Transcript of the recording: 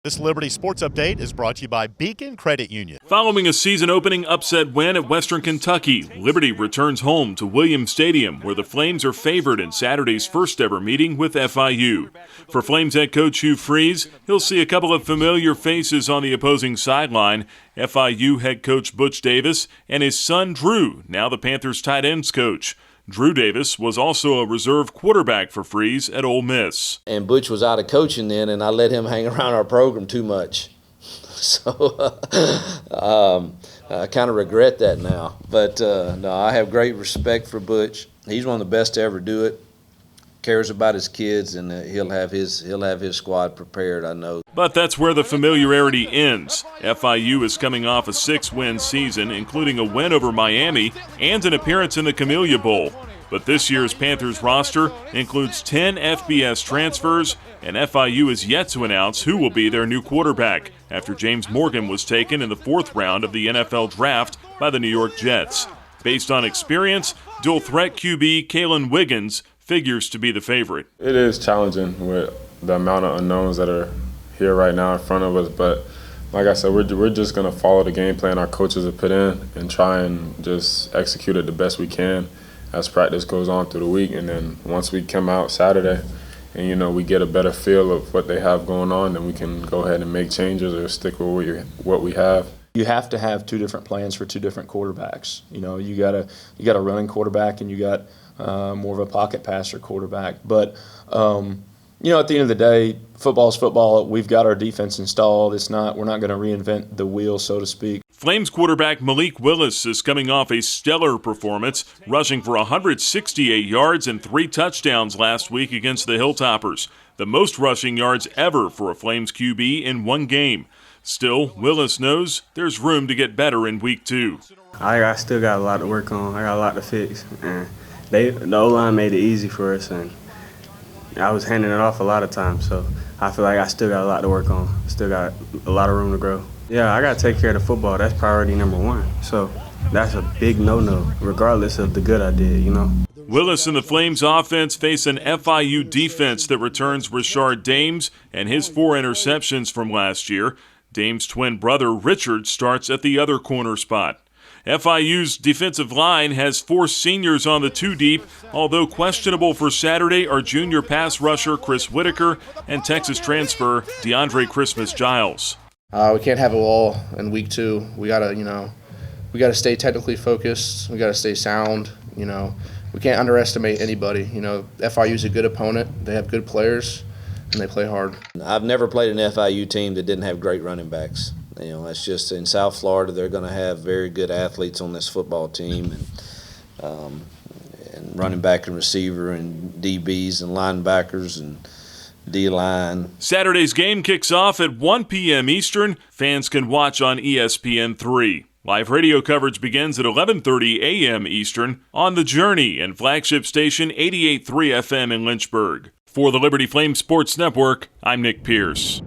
This Liberty Sports Update is brought to you by Beacon Credit Union. Following a season-opening upset win at Western Kentucky, Liberty returns home to Williams Stadium, where the Flames are favored in Saturday's first-ever meeting with FIU. For Flames head coach Hugh Freeze, he'll see a couple of familiar faces on the opposing sideline. FIU head coach Butch Davis and his son Drew, now the Panthers tight ends coach. Drew Davis was also a reserve quarterback for Freeze at Ole Miss. And Butch was out of coaching then, and I let him hang around our program too much. So I kind of regret that now. But no, I have great respect for Butch. He's one of the best to ever do it. Cares about his kids, and he'll have his squad prepared, I know. But that's where the familiarity ends. FIU is coming off a 6-win season, including a win over Miami and an appearance in the Camellia Bowl. But this year's Panthers roster includes 10 FBS transfers, and FIU is yet to announce who will be their new quarterback after James Morgan was taken in the 4th round of the NFL Draft by the New York Jets. Based on experience, dual-threat QB Kalen Wiggins figures to be the favorite. It is challenging with the amount of unknowns that are here right now in front of us, but like I said, we're just going to follow the game plan our coaches have put in and try and just execute it the best we can as practice goes on through the week. And then once we come out Saturday and, we get a better feel of what they have going on, then we can go ahead and make changes or stick with what we have. You have to have two different plans for two different quarterbacks. You got a running quarterback and you got more of a pocket passer quarterback. But at the end of the day, football's football. We've got our defense installed. We're not going to reinvent the wheel, so to speak. Flames quarterback Malik Willis is coming off a stellar performance, rushing for 168 yards and 3 touchdowns last week against the Hilltoppers, the most rushing yards ever for a Flames QB in one game. Still, Willis knows there's room to get better in week 2. I still got a lot to work on. I got a lot to fix. And the O-line made it easy for us, and I was handing it off a lot of times. So I feel like I still got a lot to work on. Still got a lot of room to grow. Yeah, I got to take care of the football. That's priority number 1. So that's a big no-no, regardless of the good I did, Willis and the Flames offense face an FIU defense that returns Rashard Dames and his 4 interceptions from last year. Dames' twin brother Richard starts at the other corner spot. FIU's defensive line has 4 seniors on the 2 deep, although questionable for Saturday are junior pass rusher Chris Whitaker and Texas transfer DeAndre Christmas Giles. We can't have it all in week 2. We gotta stay technically focused. We gotta stay sound. We can't underestimate anybody. FIU's a good opponent. They have good players, and they play hard. I've never played an FIU team that didn't have great running backs. It's just in South Florida, they're going to have very good athletes on this football team, and running back and receiver and DBs and linebackers and D-line. Saturday's game kicks off at 1 p.m. Eastern. Fans can watch on ESPN3. Live radio coverage begins at 11:30 a.m. Eastern on The Journey and flagship station 88.3 FM in Lynchburg. For the Liberty Flames Sports Network, I'm Nick Pierce.